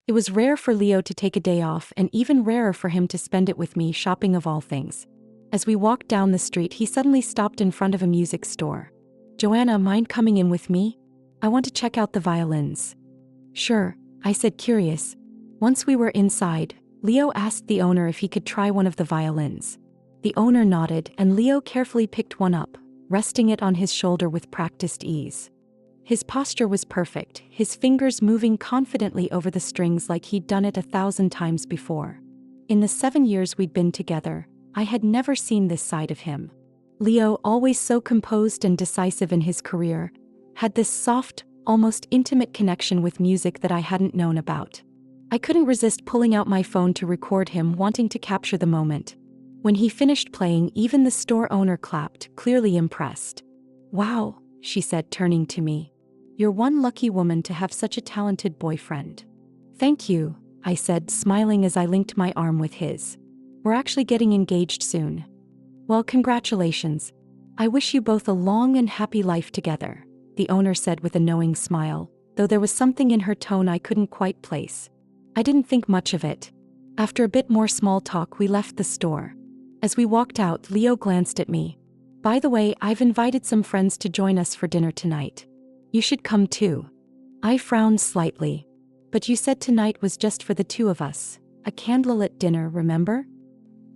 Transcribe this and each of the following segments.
It was rare for Leo to take a day off and even rarer for him to spend it with me shopping of all things. As we walked down the street, he suddenly stopped in front of a music store. "Joanna, mind coming in with me? I want to check out the violins." "Sure," I said, curious. Once we were inside, Leo asked the owner if he could try one of the violins. The owner nodded, and Leo carefully picked one up, resting it on his shoulder with practiced ease. His posture was perfect, his fingers moving confidently over the strings like he'd done it 1,000 times before. In the 7 years we'd been together, I had never seen this side of him. Leo, always so composed and decisive in his career, had this soft, almost intimate connection with music that I hadn't known about. I couldn't resist pulling out my phone to record him, wanting to capture the moment. When he finished playing, even the store owner clapped, clearly impressed. "Wow," she said, turning to me. "You're one lucky woman to have such a talented boyfriend." "Thank you," I said, smiling as I linked my arm with his. "We're actually getting engaged soon." "Well, congratulations. I wish you both a long and happy life together," the owner said with a knowing smile, though there was something in her tone I couldn't quite place. I didn't think much of it. After a bit more small talk, we left the store. As we walked out, Leo glanced at me. "By the way, I've invited some friends to join us for dinner tonight. You should come too." I frowned slightly. "But you said tonight was just for the two of us. A candlelit dinner, remember?"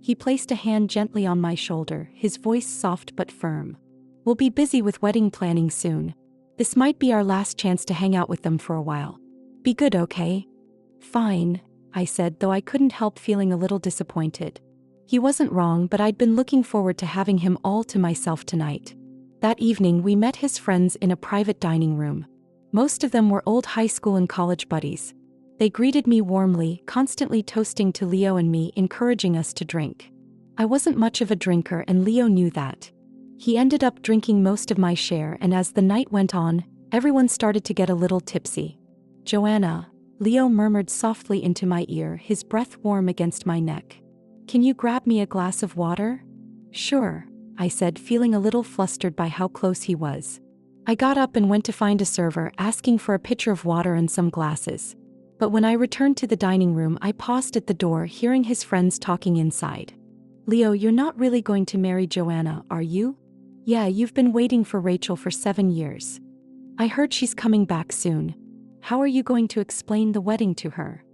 He placed a hand gently on my shoulder, his voice soft but firm. "We'll be busy with wedding planning soon. This might be our last chance to hang out with them for a while. Be good, okay?" "Fine," I said, though I couldn't help feeling a little disappointed. He wasn't wrong, but I'd been looking forward to having him all to myself tonight. That evening, we met his friends in a private dining room. Most of them were old high school and college buddies. They greeted me warmly, constantly toasting to Leo and me, encouraging us to drink. I wasn't much of a drinker, and Leo knew that. He ended up drinking most of my share, and as the night went on, everyone started to get a little tipsy. "Joanna," Leo murmured softly into my ear, his breath warm against my neck. "Can you grab me a glass of water?" "Sure," I said, feeling a little flustered by how close he was. I got up and went to find a server, asking for a pitcher of water and some glasses. But when I returned to the dining room, I paused at the door, hearing his friends talking inside. "Leo, you're not really going to marry Joanna, are you?" "Yeah, you've been waiting for Rachel for 7 years. I heard she's coming back soon. How are you going to explain the wedding to her?"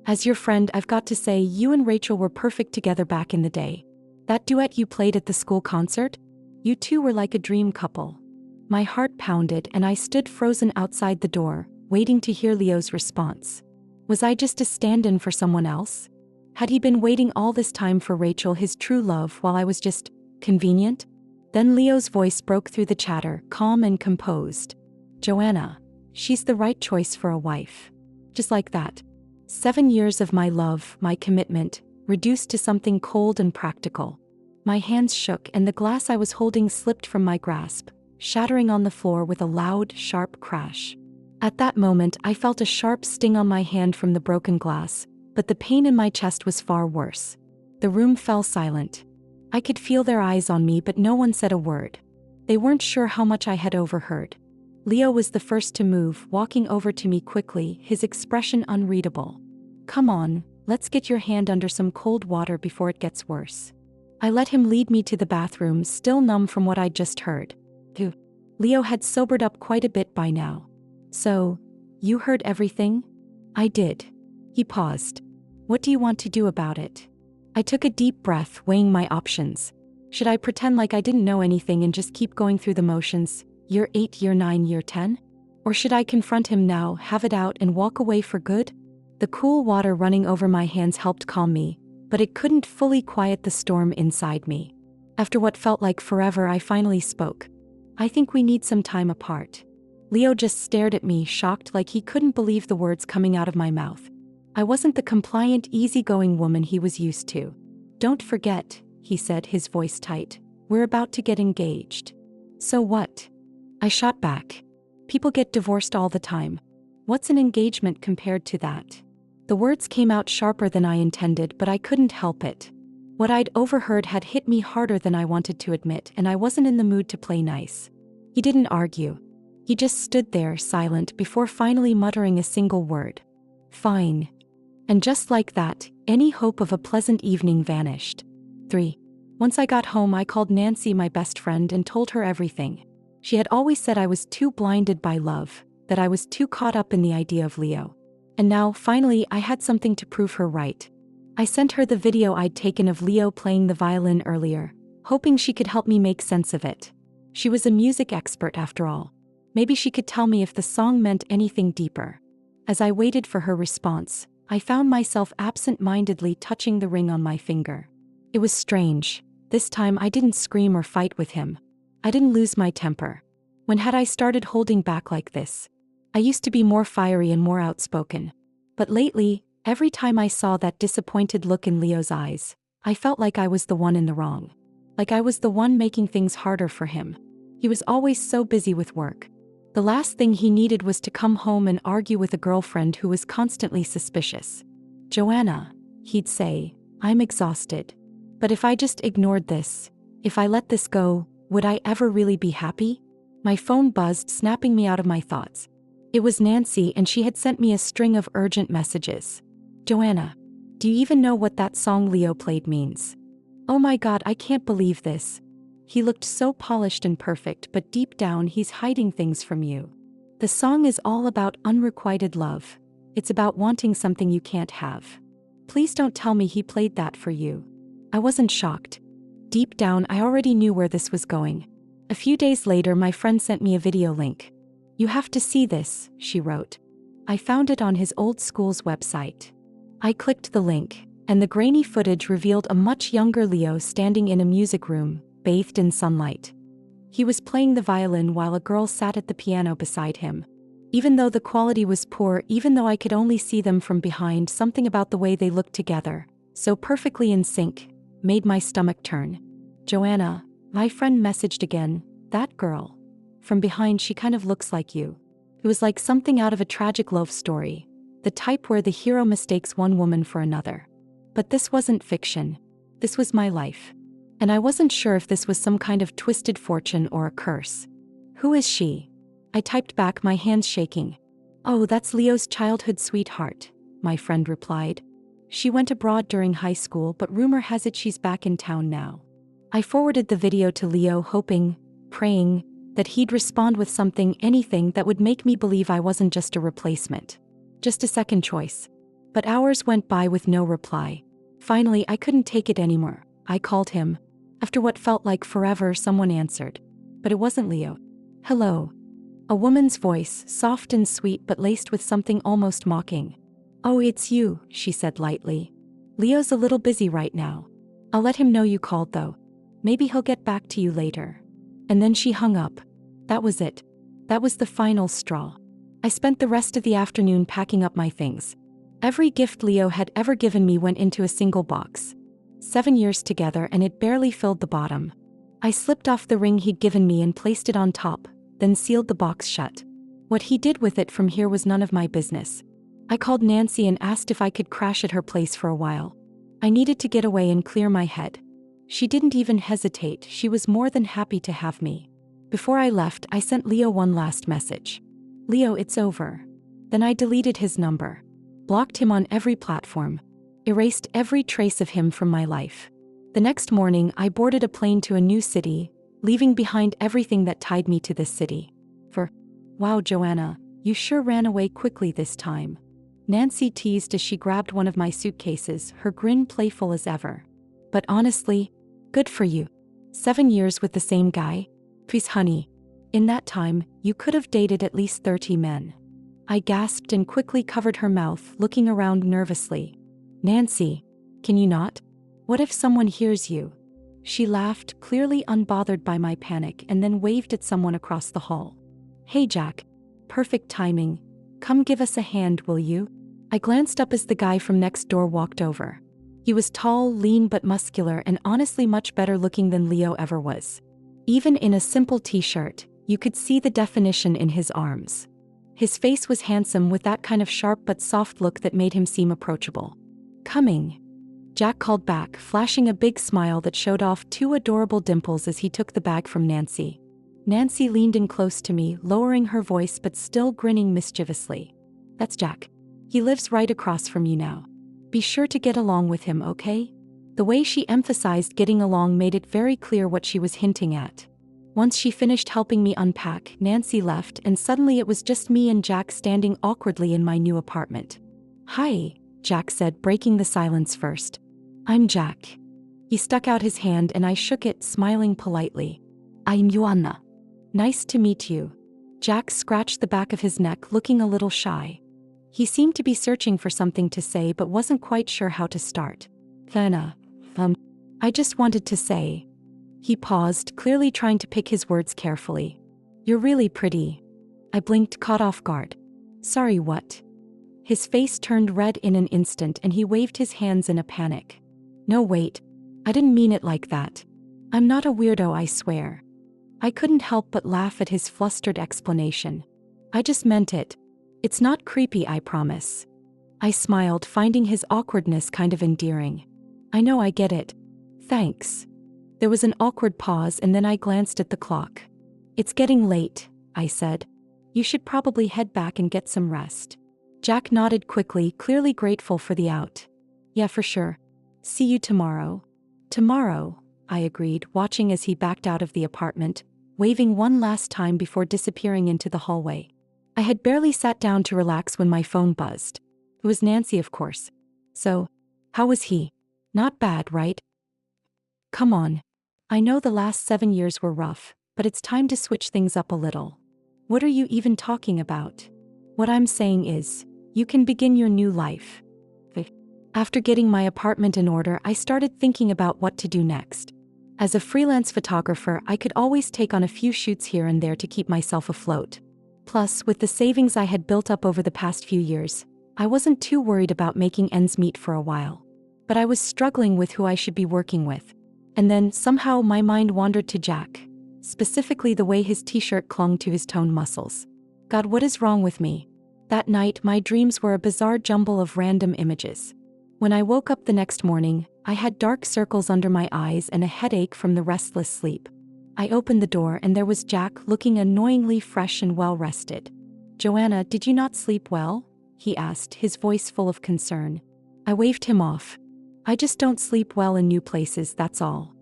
"As your friend, I've got to say, you and Rachel were perfect together back in the day. That duet you played at the school concert? You two were like a dream couple." My heart pounded, and I stood frozen outside the door, waiting to hear Leo's response. Was I just a stand-in for someone else? Had he been waiting all this time for Rachel, his true love, while I was just convenient? Then Leo's voice broke through the chatter, calm and composed. "Joanna, she's the right choice for a wife." Just like that. 7 years of my love, my commitment, reduced to something cold and practical. My hands shook, and the glass I was holding slipped from my grasp, shattering on the floor with a loud, sharp crash. At that moment, I felt a sharp sting on my hand from the broken glass, but the pain in my chest was far worse. The room fell silent. I could feel their eyes on me, but no one said a word. They weren't sure how much I had overheard. Leo was the first to move, walking over to me quickly, his expression unreadable. "Come on, let's get your hand under some cold water before it gets worse." I let him lead me to the bathroom, still numb from what I'd just heard. Leo had sobered up quite a bit by now. "So, you heard everything?" "I did." He paused. "What do you want to do about it?" I took a deep breath, weighing my options. Should I pretend like I didn't know anything and just keep going through the motions, year 8, year 9, year 10? Or should I confront him now, have it out, and walk away for good? The cool water running over my hands helped calm me, but it couldn't fully quiet the storm inside me. After what felt like forever, I finally spoke. "I think we need some time apart." Leo just stared at me, shocked, like he couldn't believe the words coming out of my mouth. I wasn't the compliant, easygoing woman he was used to. "Don't forget," he said, his voice tight, "we're about to get engaged." "So what?" I shot back. "People get divorced all the time. What's an engagement compared to that?" The words came out sharper than I intended, but I couldn't help it. What I'd overheard had hit me harder than I wanted to admit, and I wasn't in the mood to play nice. He didn't argue. He just stood there, silent, before finally muttering a single word. Fine. And just like that, any hope of a pleasant evening vanished. 3. Once I got home, I called Nancy, my best friend, and told her everything. She had always said I was too blinded by love, that I was too caught up in the idea of Leo. And now, finally, I had something to prove her right. I sent her the video I'd taken of Leo playing the violin earlier, hoping she could help me make sense of it. She was a music expert after all. Maybe she could tell me if the song meant anything deeper. As I waited for her response, I found myself absent-mindedly touching the ring on my finger. It was strange. This time I didn't scream or fight with him. I didn't lose my temper. When had I started holding back like this? I used to be more fiery and more outspoken. But lately, every time I saw that disappointed look in Leo's eyes, I felt like I was the one in the wrong. Like I was the one making things harder for him. He was always so busy with work. The last thing he needed was to come home and argue with a girlfriend who was constantly suspicious. "Joanna," he'd say, "I'm exhausted. But if I just ignored this, if I let this go, would I ever really be happy?" My phone buzzed, snapping me out of my thoughts. It was Nancy, and she had sent me a string of urgent messages. "Joanna, do you even know what that song Leo played means? Oh my God, I can't believe this. He looked so polished and perfect, but deep down he's hiding things from you. The song is all about unrequited love. It's about wanting something you can't have. Please don't tell me he played that for you." I wasn't shocked. Deep down, I already knew where this was going. A few days later, my friend sent me a video link. "You have to see this," she wrote. I found it on his old school's website. I clicked the link, and the grainy footage revealed a much younger Leo standing in a music room, bathed in sunlight. He was playing the violin while a girl sat at the piano beside him. Even though the quality was poor, even though I could only see them from behind, something about the way they looked together, so perfectly in sync, made my stomach turn. "Joanna," my friend messaged again, "that girl. From behind, she kind of looks like you." It was like something out of a tragic love story, the type where the hero mistakes one woman for another. But this wasn't fiction. This was my life. And I wasn't sure if this was some kind of twisted fortune or a curse. "Who is she?" I typed back, my hands shaking. "Oh, that's Leo's childhood sweetheart," my friend replied. "She went abroad during high school, but rumor has it she's back in town now." I forwarded the video to Leo, hoping, praying, that he'd respond with something, anything that would make me believe I wasn't just a replacement. Just a second choice. But hours went by with no reply. Finally, I couldn't take it anymore. I called him. After what felt like forever, someone answered. But it wasn't Leo. "Hello." A woman's voice, soft and sweet but laced with something almost mocking. "Oh, it's you," she said lightly. "Leo's a little busy right now. I'll let him know you called though. Maybe he'll get back to you later." And then she hung up. That was it. That was the final straw. I spent the rest of the afternoon packing up my things. Every gift Leo had ever given me went into a single box. 7 years together, and it barely filled the bottom. I slipped off the ring he'd given me and placed it on top, then sealed the box shut. What he did with it from here was none of my business. I called Nancy and asked if I could crash at her place for a while. I needed to get away and clear my head. She didn't even hesitate. She was more than happy to have me. Before I left, I sent Leo one last message. "Leo, it's over." Then I deleted his number. Blocked him on every platform. Erased every trace of him from my life. The next morning, I boarded a plane to a new city, leaving behind everything that tied me to this city. Wow, Joanna, you sure ran away quickly this time. Nancy teased as she grabbed one of my suitcases, her grin playful as ever. But honestly, good for you. 7 years with the same guy? Please, honey. In that time, you could have dated at least 30 men. I gasped and quickly covered her mouth, looking around nervously. "Nancy, can you not? What if someone hears you?" She laughed, clearly unbothered by my panic, and then waved at someone across the hall. "Hey Jack. Perfect timing. Come give us a hand, will you?" I glanced up as the guy from next door walked over. He was tall, lean but muscular, and honestly much better looking than Leo ever was. Even in a simple t-shirt, you could see the definition in his arms. His face was handsome, with that kind of sharp but soft look that made him seem approachable. "Coming," Jack called back, flashing a big smile that showed off 2 adorable dimples as he took the bag from Nancy. Nancy leaned in close to me, lowering her voice but still grinning mischievously. "That's Jack. He lives right across from you now. Be sure to get along with him, okay? The way she emphasized getting along made it very clear what she was hinting at. Once she finished helping me unpack, Nancy left, and suddenly it was just me and Jack standing awkwardly in my new apartment. "Hi," Jack said, breaking the silence first. "I'm Jack." He stuck out his hand and I shook it, smiling politely. "I'm Joanna." "Nice to meet you." Jack scratched the back of his neck, looking a little shy. He seemed to be searching for something to say but wasn't quite sure how to start. "Joanna, I just wanted to say." He paused, clearly trying to pick his words carefully. "You're really pretty." I blinked, caught off guard. "Sorry, what?" His face turned red in an instant and he waved his hands in a panic. "No, wait. I didn't mean it like that. I'm not a weirdo, I swear." I couldn't help but laugh at his flustered explanation. "I just meant it. It's not creepy, I promise." I smiled, finding his awkwardness kind of endearing. "I know, I get it. Thanks." There was an awkward pause and then I glanced at the clock. "It's getting late," I said. "You should probably head back and get some rest." Jack nodded quickly, clearly grateful for the out. "Yeah, for sure. See you tomorrow." "Tomorrow," I agreed, watching as he backed out of the apartment, waving one last time before disappearing into the hallway. I had barely sat down to relax when my phone buzzed. It was Nancy, of course. "So, how was he?" "Not bad, right?" "Come on. I know the last 7 years were rough, but it's time to switch things up a little." "What are you even talking about?" "What I'm saying is, you can begin your new life." After getting my apartment in order, I started thinking about what to do next. As a freelance photographer, I could always take on a few shoots here and there to keep myself afloat. Plus, with the savings I had built up over the past few years, I wasn't too worried about making ends meet for a while. But I was struggling with who I should be working with. And then, somehow, my mind wandered to Jack. Specifically the way his t-shirt clung to his toned muscles. God, what is wrong with me? That night, my dreams were a bizarre jumble of random images. When I woke up the next morning, I had dark circles under my eyes and a headache from the restless sleep. I opened the door and there was Jack, looking annoyingly fresh and well-rested. "Joanna, did you not sleep well?" he asked, his voice full of concern. I waved him off. "I just don't sleep well in new places, that's all."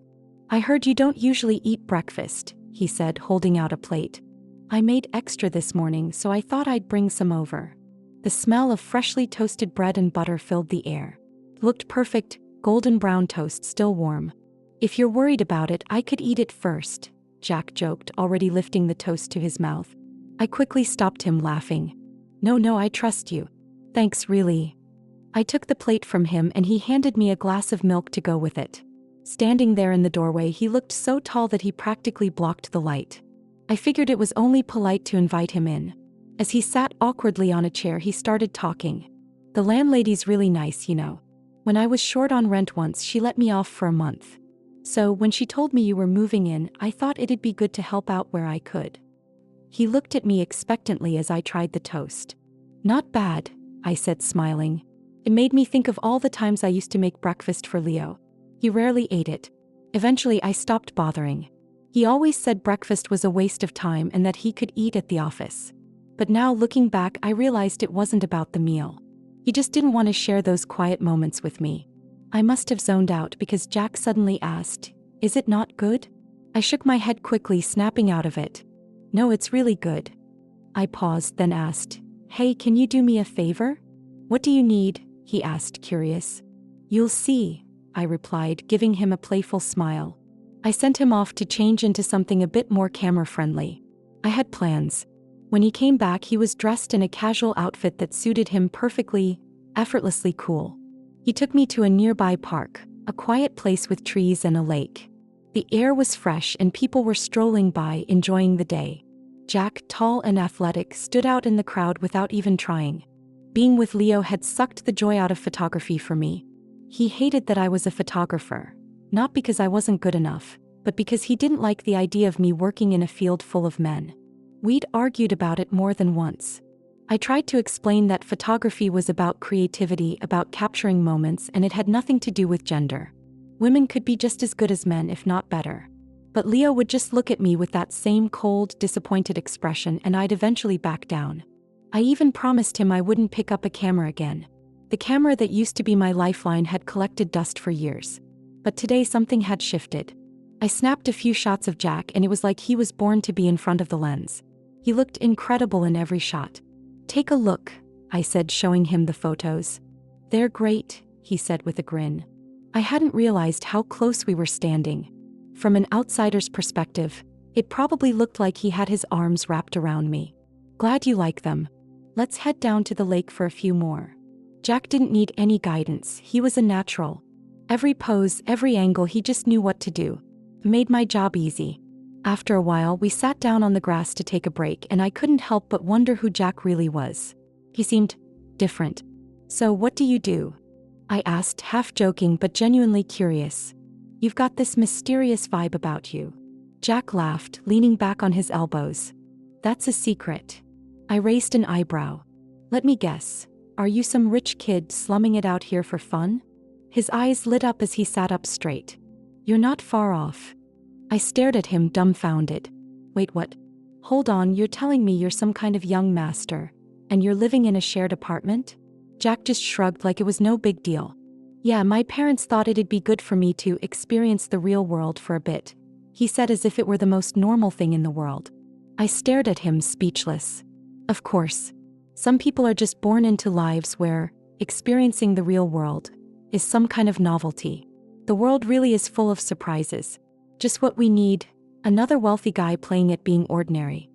"I heard you don't usually eat breakfast," he said, holding out a plate. "I made extra this morning, so I thought I'd bring some over." The smell of freshly toasted bread and butter filled the air. Looked perfect, golden brown toast still warm. "If you're worried about it, I could eat it first," Jack joked, already lifting the toast to his mouth. I quickly stopped him, laughing. No, I trust you." "Thanks, really." I took the plate from him and he handed me a glass of milk to go with it. Standing there in the doorway, he looked so tall that he practically blocked the light. I figured it was only polite to invite him in. As he sat awkwardly on a chair, he started talking. "The landlady's really nice, you know. When I was short on rent once, she let me off for a month. So when she told me you were moving in, I thought it'd be good to help out where I could." He looked at me expectantly as I tried the toast. "Not bad," I said, smiling. It made me think of all the times I used to make breakfast for Leo. He rarely ate it. Eventually I stopped bothering. He always said breakfast was a waste of time and that he could eat at the office. But now, looking back, I realized it wasn't about the meal. He just didn't want to share those quiet moments with me. I must have zoned out because Jack suddenly asked, "Is it not good?" I shook my head quickly, snapping out of it. "No, it's really good." I paused, then asked, "Hey, can you do me a favor?" "What do you need?" he asked, curious. "You'll see," I replied, giving him a playful smile. I sent him off to change into something a bit more camera-friendly. I had plans. When he came back, he was dressed in a casual outfit that suited him perfectly, effortlessly cool. He took me to a nearby park, a quiet place with trees and a lake. The air was fresh and people were strolling by, enjoying the day. Jack, tall and athletic, stood out in the crowd without even trying. Being with Leo had sucked the joy out of photography for me. He hated that I was a photographer. Not because I wasn't good enough, but because he didn't like the idea of me working in a field full of men. We'd argued about it more than once. I tried to explain that photography was about creativity, about capturing moments, and it had nothing to do with gender. Women could be just as good as men, if not better. But Leo would just look at me with that same cold, disappointed expression, and I'd eventually back down. I even promised him I wouldn't pick up a camera again. The camera that used to be my lifeline had collected dust for years. But today something had shifted. I snapped a few shots of Jack and it was like he was born to be in front of the lens. He looked incredible in every shot. "Take a look," I said, showing him the photos. "They're great," he said with a grin. I hadn't realized how close we were standing. From an outsider's perspective, it probably looked like he had his arms wrapped around me. "Glad you like them. Let's head down to the lake for a few more." Jack didn't need any guidance, he was a natural. Every pose, every angle, he just knew what to do. It made my job easy. After a while, we sat down on the grass to take a break, and I couldn't help but wonder who Jack really was. He seemed different. "So what do you do?" I asked, half joking but genuinely curious. "You've got this mysterious vibe about you." Jack laughed, leaning back on his elbows. "That's a secret." I raised an eyebrow. "Let me guess. Are you some rich kid slumming it out here for fun?" His eyes lit up as he sat up straight. "You're not far off." I stared at him, dumbfounded. "Wait, what? Hold on, you're telling me you're some kind of young master, and you're living in a shared apartment?" Jack just shrugged like it was no big deal. "Yeah, my parents thought it'd be good for me to experience the real world for a bit," he said as if it were the most normal thing in the world. I stared at him, speechless. Of course. Some people are just born into lives where experiencing the real world is some kind of novelty. The world really is full of surprises. Just what we need, another wealthy guy playing at being ordinary.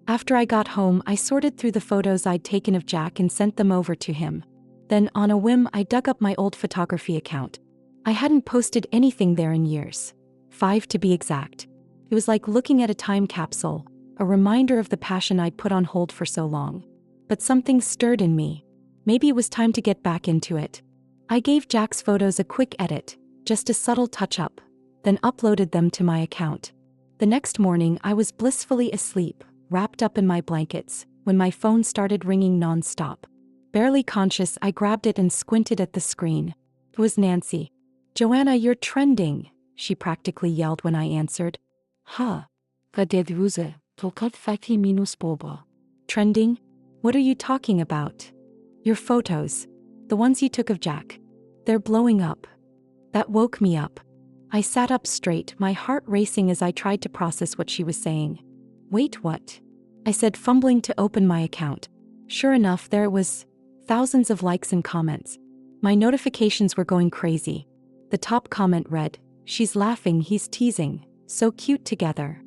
After I got home, I sorted through the photos I'd taken of Jack and sent them over to him. Then, on a whim, I dug up my old photography account. I hadn't posted anything there in years. 5 to be exact. It was like looking at a time capsule, a reminder of the passion I'd put on hold for so long. But something stirred in me. Maybe it was time to get back into it. I gave Jack's photos a quick edit, just a subtle touch-up, then uploaded them to my account. The next morning, I was blissfully asleep, wrapped up in my blankets, when my phone started ringing non-stop. Barely conscious, I grabbed it and squinted at the screen. It was Nancy. "Joanna, you're trending," she practically yelled when I answered. "Huh. Trending? What are you talking about?" "Your photos. The ones you took of Jack. They're blowing up." That woke me up. I sat up straight, my heart racing as I tried to process what she was saying. "Wait, what?" I said, fumbling to open my account. Sure enough, there it was. Thousands of likes and comments. My notifications were going crazy. The top comment read, "She's laughing, he's teasing. So cute together."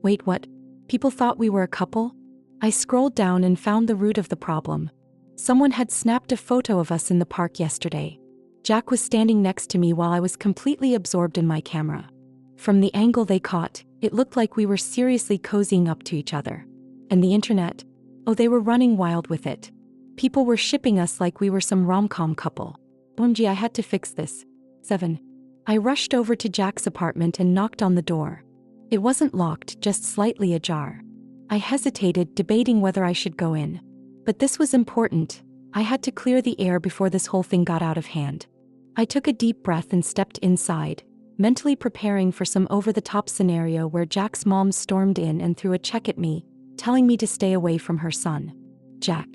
Wait, what? People thought we were a couple? I scrolled down and found the root of the problem. Someone had snapped a photo of us in the park yesterday. Jack was standing next to me while I was completely absorbed in my camera. From the angle they caught, it looked like we were seriously cozying up to each other. And the internet? Oh, they were running wild with it. People were shipping us like we were some rom-com couple. OMG, I had to fix this. 7. I rushed over to Jack's apartment and knocked on the door. It wasn't locked, just slightly ajar. I hesitated, debating whether I should go in. But this was important. I had to clear the air before this whole thing got out of hand. I took a deep breath and stepped inside, mentally preparing for some over-the-top scenario where Jack's mom stormed in and threw a check at me, telling me to stay away from her son. "Jack."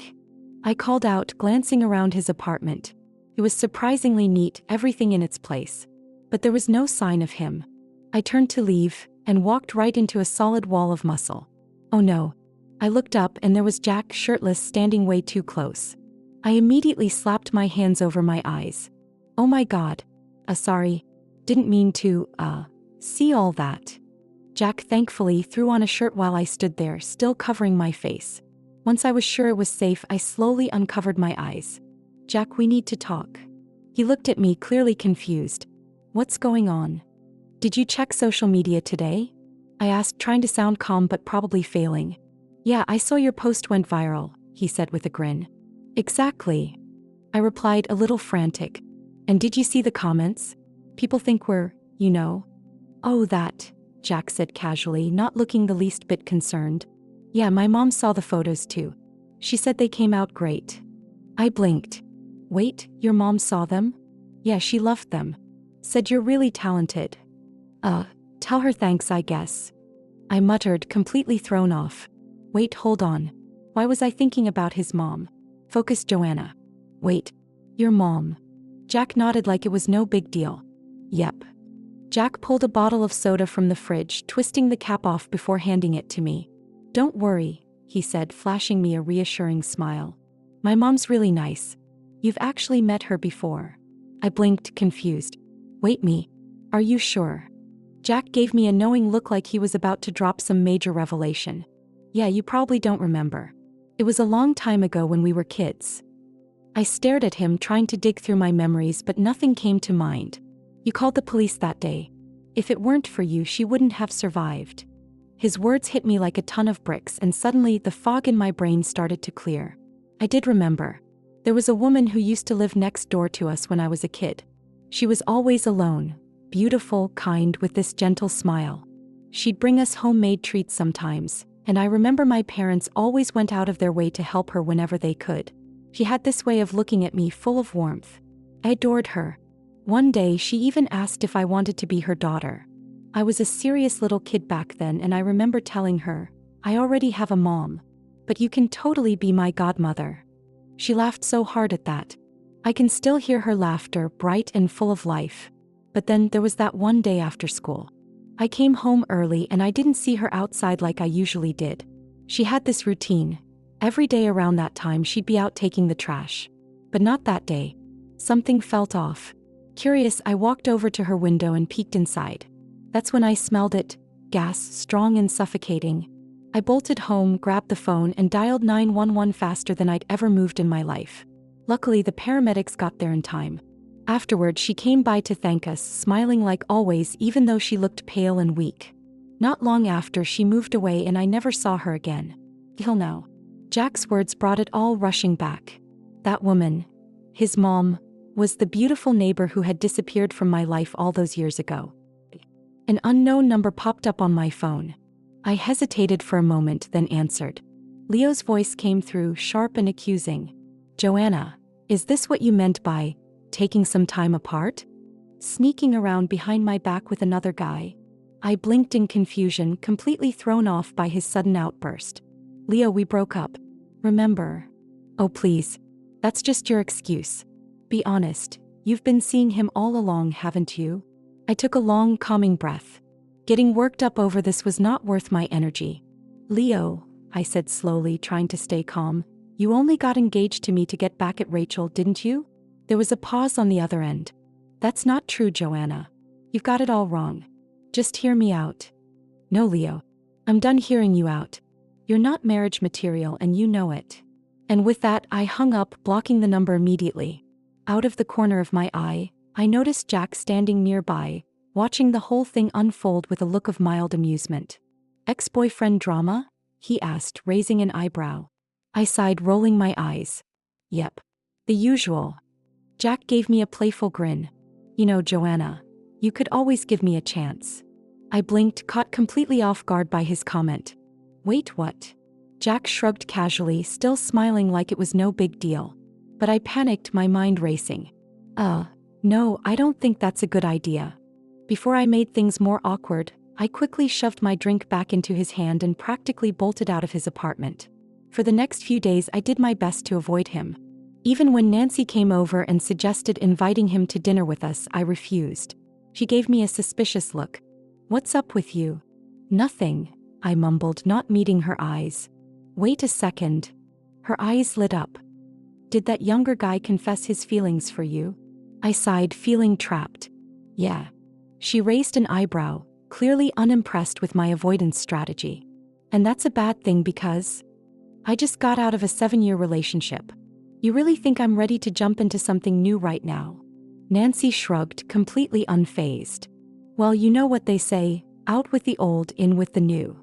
I called out, glancing around his apartment. It was surprisingly neat, everything in its place. But there was no sign of him. I turned to leave, and walked right into a solid wall of muscle. Oh no. I looked up and there was Jack, shirtless, standing way too close. I immediately slapped my hands over my eyes. "Oh my god. Sorry. Didn't mean to, see all that." Jack thankfully threw on a shirt while I stood there, still covering my face. Once I was sure it was safe, I slowly uncovered my eyes. "Jack, we need to talk." He looked at me, clearly confused. "What's going on?" "Did you check social media today?" I asked, trying to sound calm but probably failing. "Yeah, I saw your post went viral," he said with a grin. "Exactly," I replied, a little frantic. "And did you see the comments? People think we're, you know." "Oh, that," Jack said casually, not looking the least bit concerned. "Yeah, my mom saw the photos too. She said they came out great." I blinked. "Wait, your mom saw them?" "Yeah, she loved them. Said you're really talented." Tell her thanks, I guess." I muttered, completely thrown off. "Wait, hold on. Why was I thinking about his mom? Focus, Joanna. Wait. Your mom. Jack nodded like it was no big deal. Yep. Jack pulled a bottle of soda from the fridge, twisting the cap off before handing it to me. Don't worry, he said, flashing me a reassuring smile. My mom's really nice. You've actually met her before. I blinked, confused. Wait, me? Are you sure? Jack gave me a knowing look like he was about to drop some major revelation. Yeah, you probably don't remember. It was a long time ago when we were kids. I stared at him, trying to dig through my memories, but nothing came to mind. You called the police that day. If it weren't for you, she wouldn't have survived. His words hit me like a ton of bricks, and suddenly the fog in my brain started to clear. I did remember. There was a woman who used to live next door to us when I was a kid. She was always alone, beautiful, kind, with this gentle smile. She'd bring us homemade treats sometimes, and I remember my parents always went out of their way to help her whenever they could. She had this way of looking at me full of warmth. I adored her. One day she even asked if I wanted to be her daughter. I was a serious little kid back then, and I remember telling her, I already have a mom, but you can totally be my godmother. She laughed so hard at that. I can still hear her laughter, bright and full of life. But then there was that one day after school. I came home early and I didn't see her outside like I usually did. She had this routine. Every day around that time she'd be out taking the trash. But not that day. Something felt off. Curious, I walked over to her window and peeked inside. That's when I smelled it, gas, strong and suffocating. I bolted home, grabbed the phone, and dialed 911 faster than I'd ever moved in my life. Luckily, the paramedics got there in time. Afterward, she came by to thank us, smiling like always, even though she looked pale and weak. Not long after, she moved away and I never saw her again. Till now. Jack's words brought it all rushing back. That woman, his mom, was the beautiful neighbor who had disappeared from my life all those years ago. An unknown number popped up on my phone. I hesitated for a moment, then answered. Leo's voice came through, sharp and accusing. Joanna, is this what you meant by taking some time apart? Sneaking around behind my back with another guy? I blinked in confusion, completely thrown off by his sudden outburst. Leo, we broke up. Remember? Oh please. That's just your excuse. Be honest, you've been seeing him all along, haven't you? I took a long, calming breath. Getting worked up over this was not worth my energy. Leo, I said slowly, trying to stay calm, you only got engaged to me to get back at Rachel, didn't you? There was a pause on the other end. That's not true, Joanna. You've got it all wrong. Just hear me out. No, Leo. I'm done hearing you out. You're not marriage material and you know it. And with that, I hung up, blocking the number immediately. Out of the corner of my eye, I noticed Jack standing nearby, watching the whole thing unfold with a look of mild amusement. Ex-boyfriend drama? He asked, raising an eyebrow. I sighed, rolling my eyes. Yep. The usual. Jack gave me a playful grin. You know, Joanna, you could always give me a chance. I blinked, caught completely off guard by his comment. Wait, what? Jack shrugged casually, still smiling like it was no big deal. But I panicked, my mind racing. No, I don't think that's a good idea. Before I made things more awkward, I quickly shoved my drink back into his hand and practically bolted out of his apartment. For the next few days, I did my best to avoid him. Even when Nancy came over and suggested inviting him to dinner with us, I refused. She gave me a suspicious look. What's up with you? Nothing, I mumbled, not meeting her eyes. Wait a second. Her eyes lit up. Did that younger guy confess his feelings for you? I sighed, feeling trapped. Yeah. She raised an eyebrow, clearly unimpressed with my avoidance strategy. And that's a bad thing because I just got out of a 7-year relationship. You really think I'm ready to jump into something new right now? Nancy shrugged, completely unfazed. Well, you know what they say, out with the old, in with the new.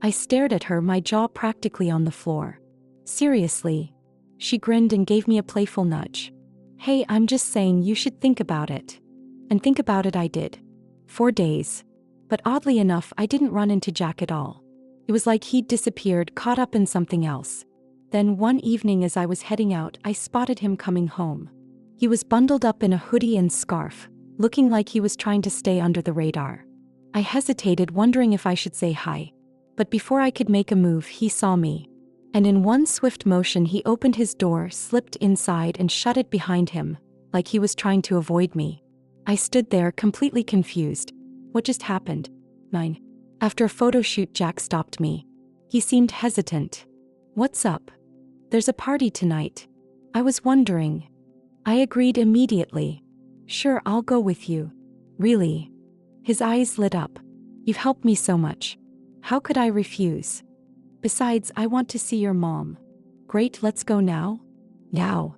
I stared at her, my jaw practically on the floor. Seriously? She grinned and gave me a playful nudge. Hey, I'm just saying you should think about it. And think about it I did. 4 days. But oddly enough, I didn't run into Jack at all. It was like he'd disappeared, caught up in something else. Then one evening as I was heading out, I spotted him coming home. He was bundled up in a hoodie and scarf, looking like he was trying to stay under the radar. I hesitated, wondering if I should say hi. But before I could make a move, he saw me. And in one swift motion he opened his door, slipped inside and shut it behind him, like he was trying to avoid me. I stood there completely confused. What just happened? 9. After a photo shoot, Jack stopped me. He seemed hesitant. What's up? There's a party tonight. I was wondering. I agreed immediately. Sure, I'll go with you. Really? His eyes lit up. You've helped me so much. How could I refuse? Besides, I want to see your mom. Great, let's go now? Now.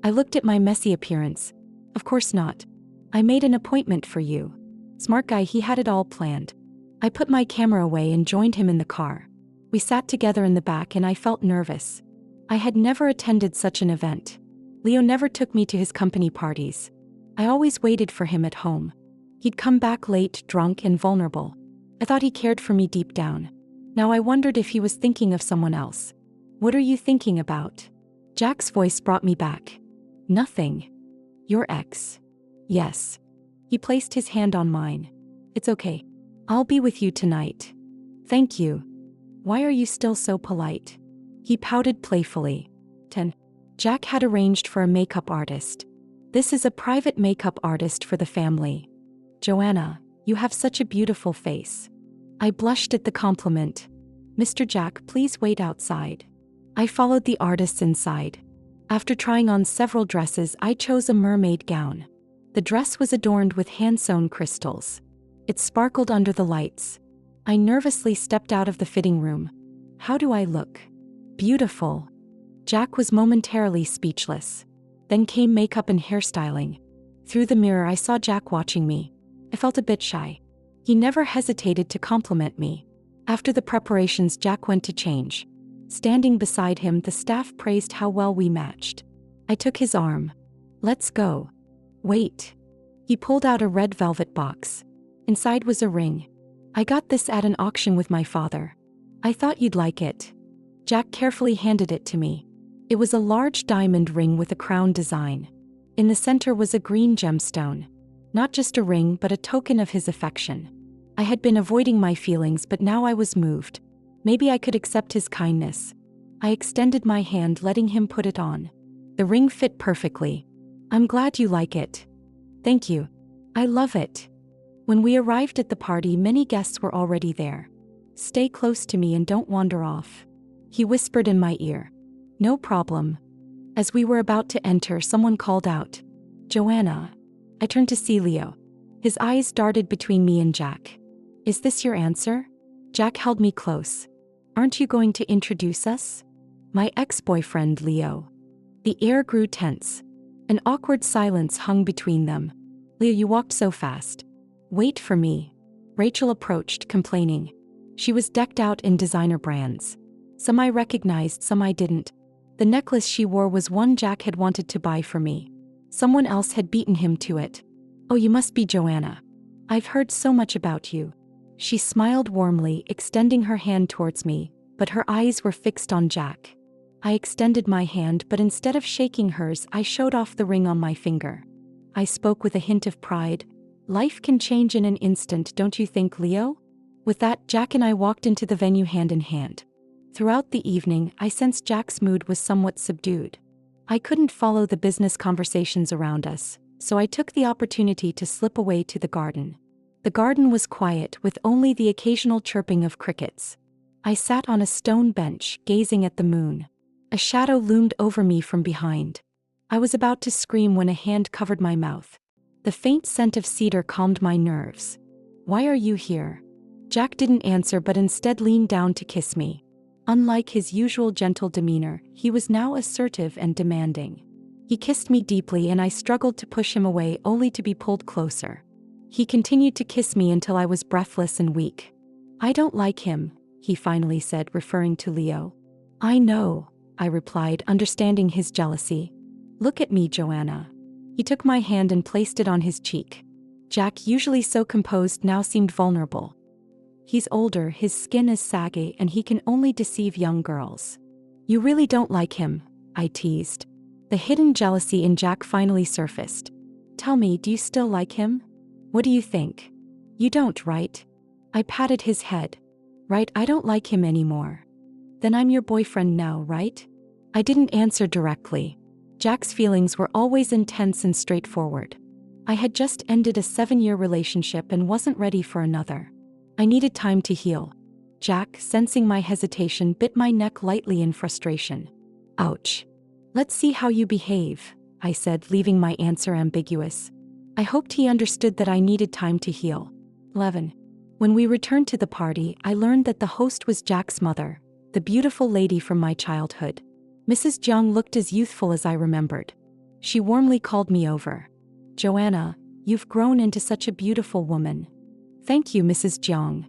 I looked at my messy appearance. Of course not. I made an appointment for you. Smart guy, he had it all planned. I put my camera away and joined him in the car. We sat together in the back and I felt nervous. I had never attended such an event. Leo never took me to his company parties. I always waited for him at home. He'd come back late, drunk and vulnerable. I thought he cared for me deep down. Now I wondered if he was thinking of someone else. What are you thinking about? Jack's voice brought me back. Nothing. Your ex. Yes. He placed his hand on mine. It's okay. I'll be with you tonight. Thank you. Why are you still so polite? He pouted playfully. 10. Jack had arranged for a makeup artist. This is a private makeup artist for the family. Joanna, you have such a beautiful face. I blushed at the compliment. Mr. Jack, please wait outside. I followed the artists inside. After trying on several dresses, I chose a mermaid gown. The dress was adorned with hand-sewn crystals. It sparkled under the lights. I nervously stepped out of the fitting room. How do I look? Beautiful. Jack was momentarily speechless. Then came makeup and hairstyling. Through the mirror, I saw Jack watching me. I felt a bit shy. He never hesitated to compliment me. After the preparations, Jack went to change. Standing beside him, the staff praised how well we matched. I took his arm. Let's go. Wait. He pulled out a red velvet box. Inside was a ring. I got this at an auction with my father. I thought you'd like it. Jack carefully handed it to me. It was a large diamond ring with a crown design. In the center was a green gemstone. Not just a ring, but a token of his affection. I had been avoiding my feelings, but now I was moved. Maybe I could accept his kindness. I extended my hand, letting him put it on. The ring fit perfectly. I'm glad you like it. Thank you. I love it. When we arrived at the party, many guests were already there. Stay close to me and don't wander off. He whispered in my ear. No problem. As we were about to enter, someone called out, Joanna. I turned to see Leo. His eyes darted between me and Jack. Is this your answer? Jack held me close. Aren't you going to introduce us? My ex-boyfriend, Leo. The air grew tense. An awkward silence hung between them. Leo, you walked so fast. Wait for me. Rachel approached, complaining. She was decked out in designer brands. Some I recognized, some I didn't. The necklace she wore was one Jack had wanted to buy for me. Someone else had beaten him to it. Oh, you must be Joanna. I've heard so much about you. She smiled warmly, extending her hand towards me, but her eyes were fixed on Jack. I extended my hand, but instead of shaking hers, I showed off the ring on my finger. I spoke with a hint of pride. Life can change in an instant, don't you think, Leo? With that, Jack and I walked into the venue hand in hand. Throughout the evening, I sensed Jack's mood was somewhat subdued. I couldn't follow the business conversations around us, so I took the opportunity to slip away to the garden. The garden was quiet, with only the occasional chirping of crickets. I sat on a stone bench, gazing at the moon. A shadow loomed over me from behind. I was about to scream when a hand covered my mouth. The faint scent of cedar calmed my nerves. Why are you here? Jack didn't answer, but instead leaned down to kiss me. Unlike his usual gentle demeanor, he was now assertive and demanding. He kissed me deeply and I struggled to push him away, only to be pulled closer. He continued to kiss me until I was breathless and weak. I don't like him, he finally said, referring to Leo. I know, I replied, understanding his jealousy. Look at me, Joanna. He took my hand and placed it on his cheek. Jack, usually so composed, now seemed vulnerable. He's older, his skin is saggy, and he can only deceive young girls. You really don't like him, I teased. The hidden jealousy in Jack finally surfaced. Tell me, do you still like him? What do you think? You don't, right? I patted his head. Right, I don't like him anymore. Then I'm your boyfriend now, right? I didn't answer directly. Jack's feelings were always intense and straightforward. I had just ended a 7-year relationship and wasn't ready for another. I needed time to heal. Jack, sensing my hesitation, bit my neck lightly in frustration. Ouch. Let's see how you behave, I said, leaving my answer ambiguous. I hoped he understood that I needed time to heal. 11. When we returned to the party, I learned that the host was Jack's mother, the beautiful lady from my childhood. Mrs. Jiang looked as youthful as I remembered. She warmly called me over. Joanna, you've grown into such a beautiful woman. Thank you, Mrs. Jiang.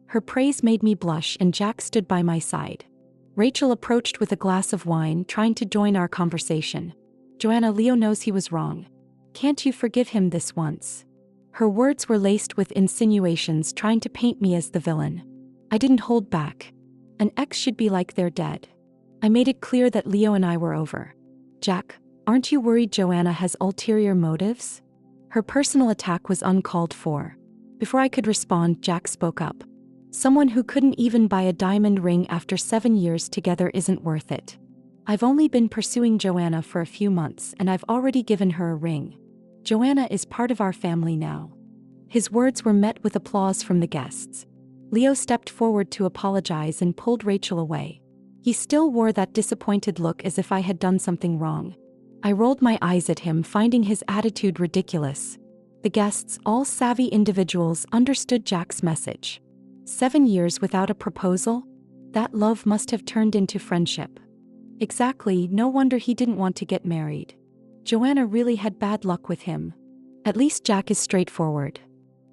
Her praise made me blush, and Jack stood by my side. Rachel approached with a glass of wine, trying to join our conversation. Joanna, Leo knows he was wrong. Can't you forgive him this once? Her words were laced with insinuations, trying to paint me as the villain. I didn't hold back. An ex should be like they're dead. I made it clear that Leo and I were over. Jack, aren't you worried Joanna has ulterior motives? Her personal attack was uncalled for. Before I could respond, Jack spoke up. Someone who couldn't even buy a diamond ring after 7 years together isn't worth it. I've only been pursuing Joanna for a few months, and I've already given her a ring. Joanna is part of our family now. His words were met with applause from the guests. Leo stepped forward to apologize and pulled Rachel away. He still wore that disappointed look, as if I had done something wrong. I rolled my eyes at him, finding his attitude ridiculous. The guests, all savvy individuals, understood Jack's message. 7 years without a proposal? That love must have turned into friendship. Exactly, no wonder he didn't want to get married. Joanna really had bad luck with him. At least Jack is straightforward.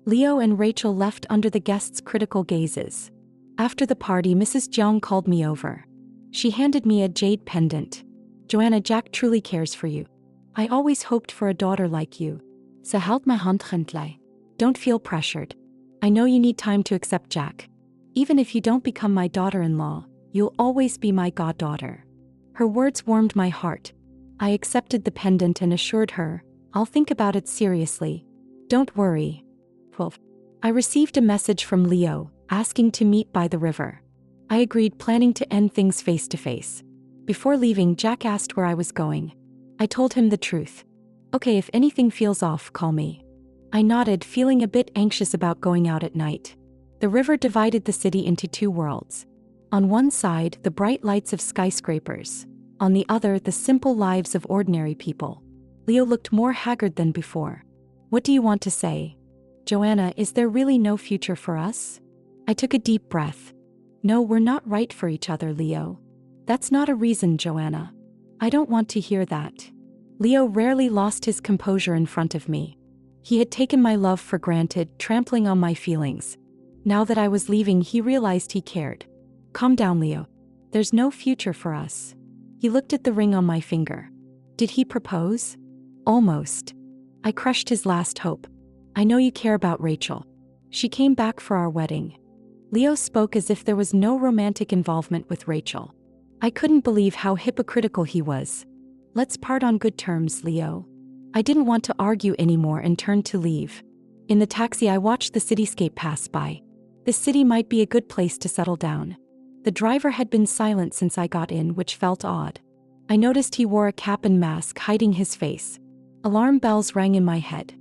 Leo and Rachel left under the guests' critical gazes. After the party, Mrs. Jiang called me over. She handed me a jade pendant. Joanna, Jack truly cares for you. I always hoped for a daughter like you. Ze houdt my hand gently. Don't feel pressured. I know you need time to accept Jack. Even if you don't become my daughter-in-law, you'll always be my goddaughter. Her words warmed my heart. I accepted the pendant and assured her, I'll think about it seriously. Don't worry. 12. I received a message from Leo, asking to meet by the river. I agreed, planning to end things face to face. Before leaving, Jack asked where I was going. I told him the truth. Okay, if anything feels off, call me. I nodded, feeling a bit anxious about going out at night. The river divided the city into two worlds. On one side, the bright lights of skyscrapers. On the other, the simple lives of ordinary people. Leo looked more haggard than before. What do you want to say? Joanna, is there really no future for us? I took a deep breath. No, we're not right for each other, Leo. That's not a reason, Joanna. I don't want to hear that. Leo rarely lost his composure in front of me. He had taken my love for granted, trampling on my feelings. Now that I was leaving, he realized he cared. Calm down, Leo. There's no future for us. He looked at the ring on my finger. Did he propose? Almost. I crushed his last hope. I know you care about Rachel. She came back for our wedding. Leo spoke as if there was no romantic involvement with Rachel. I couldn't believe how hypocritical he was. Let's part on good terms, Leo. I didn't want to argue anymore and turned to leave. In the taxi, I watched the cityscape pass by. This city might be a good place to settle down. The driver had been silent since I got in, which felt odd. I noticed he wore a cap and mask, hiding his face. Alarm bells rang in my head.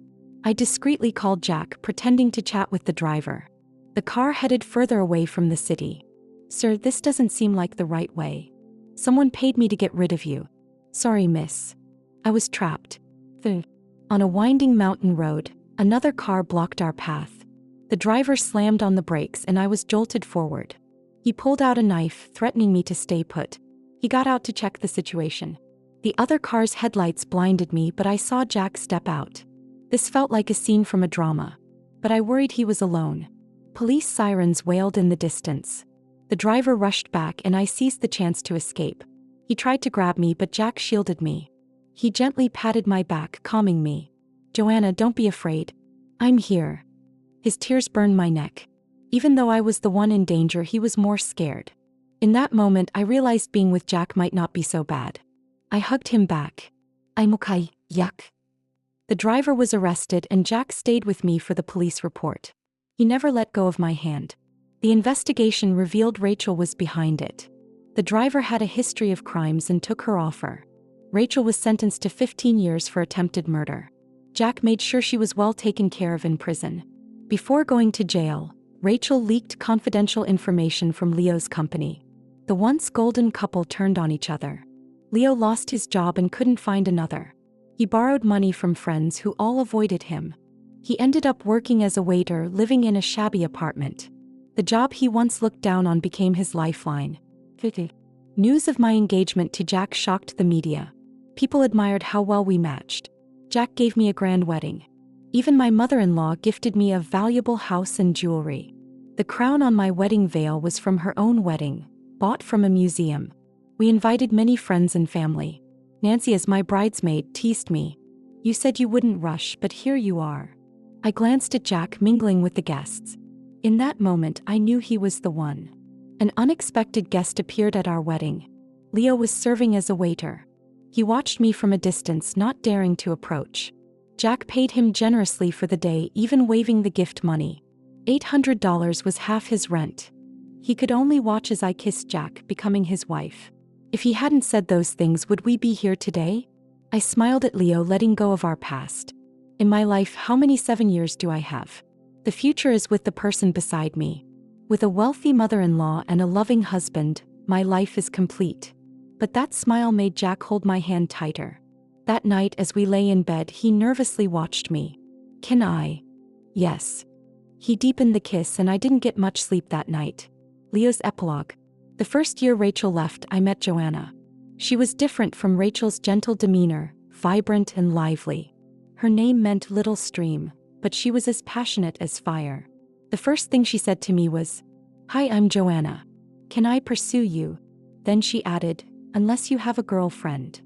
I discreetly called Jack, pretending to chat with the driver. The car headed further away from the city. Sir, this doesn't seem like the right way. Someone paid me to get rid of you. Sorry, miss. I was trapped. On a winding mountain road, another car blocked our path. The driver slammed on the brakes and I was jolted forward. He pulled out a knife, threatening me to stay put. He got out to check the situation. The other car's headlights blinded me, but I saw Jack step out. This felt like a scene from a drama. But I worried he was alone. Police sirens wailed in the distance. The driver rushed back and I seized the chance to escape. He tried to grab me, but Jack shielded me. He gently patted my back, calming me. Joanna, don't be afraid. I'm here. His tears burned my neck. Even though I was the one in danger, he was more scared. In that moment, I realized being with Jack might not be so bad. I hugged him back. I'm okay, yuck. The driver was arrested and Jack stayed with me for the police report. He never let go of my hand. The investigation revealed Rachel was behind it. The driver had a history of crimes and took her offer. Rachel was sentenced to 15 years for attempted murder. Jack made sure she was well taken care of in prison. Before going to jail, Rachel leaked confidential information from Leo's company. The once golden couple turned on each other. Leo lost his job and couldn't find another. He borrowed money from friends who all avoided him. He ended up working as a waiter, living in a shabby apartment. The job he once looked down on became his lifeline. News of my engagement to Jack shocked the media. People admired how well we matched. Jack gave me a grand wedding. Even my mother-in-law gifted me a valuable house and jewelry. The crown on my wedding veil was from her own wedding, bought from a museum. We invited many friends and family. Nancy, as my bridesmaid, teased me. "You said you wouldn't rush, but here you are." I glanced at Jack mingling with the guests. In that moment, I knew he was the one. An unexpected guest appeared at our wedding. Leo was serving as a waiter. He watched me from a distance, not daring to approach. Jack paid him generously for the day, even waiving the gift money. $800 was half his rent. He could only watch as I kissed Jack, becoming his wife. If he hadn't said those things, would we be here today? I smiled at Leo, letting go of our past. In my life, how many 7 years do I have? The future is with the person beside me. With a wealthy mother-in-law and a loving husband, my life is complete. But that smile made Jack hold my hand tighter. That night, as we lay in bed, he nervously watched me. "Can I?" "Yes." He deepened the kiss, and I didn't get much sleep that night. Leo's epilogue. The first year Rachel left, I met Joanna. She was different from Rachel's gentle demeanor, vibrant and lively. Her name meant little stream, but she was as passionate as fire. The first thing she said to me was, "Hi, I'm Joanna. Can I pursue you?" Then she added, "Unless you have a girlfriend."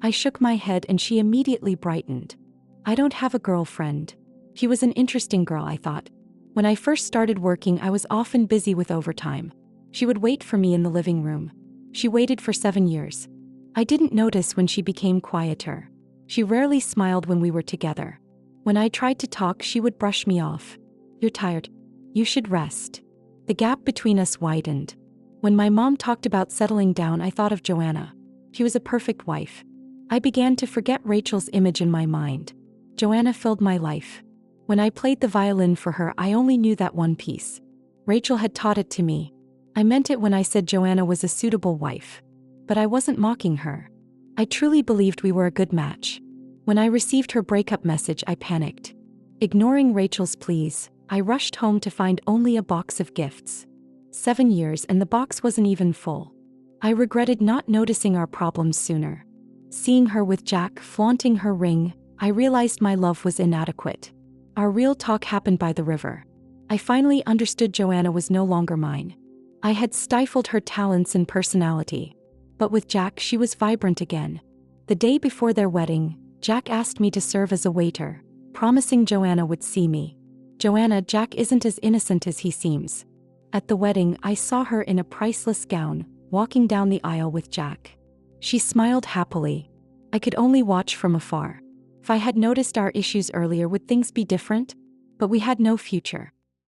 I shook my head and she immediately brightened. "I don't have a girlfriend." She was an interesting girl, I thought. When I first started working, I was often busy with overtime. She would wait for me in the living room. She waited for 7 years. I didn't notice when she became quieter. She rarely smiled when we were together. When I tried to talk, she would brush me off. "You're tired. You should rest." The gap between us widened. When my mom talked about settling down, I thought of Joanna. She was a perfect wife. I began to forget Rachel's image in my mind. Joanna filled my life. When I played the violin for her, I only knew that one piece. Rachel had taught it to me. I meant it when I said Joanna was a suitable wife. But I wasn't mocking her. I truly believed we were a good match. When I received her breakup message, I panicked. Ignoring Rachel's pleas, I rushed home to find only a box of gifts. 7 years and the box wasn't even full. I regretted not noticing our problems sooner. Seeing her with Jack, flaunting her ring, I realized my love was inadequate. Our real talk happened by the river. I finally understood Joanna was no longer mine. I had stifled her talents and personality. But with Jack, she was vibrant again. The day before their wedding, Jack asked me to serve as a waiter, promising Joanna would see me. "Joanna, Jack isn't as innocent as he seems." At the wedding, I saw her in a priceless gown, walking down the aisle with Jack. She smiled happily. I could only watch from afar. If I had noticed our issues earlier, would things be different? But we had no future.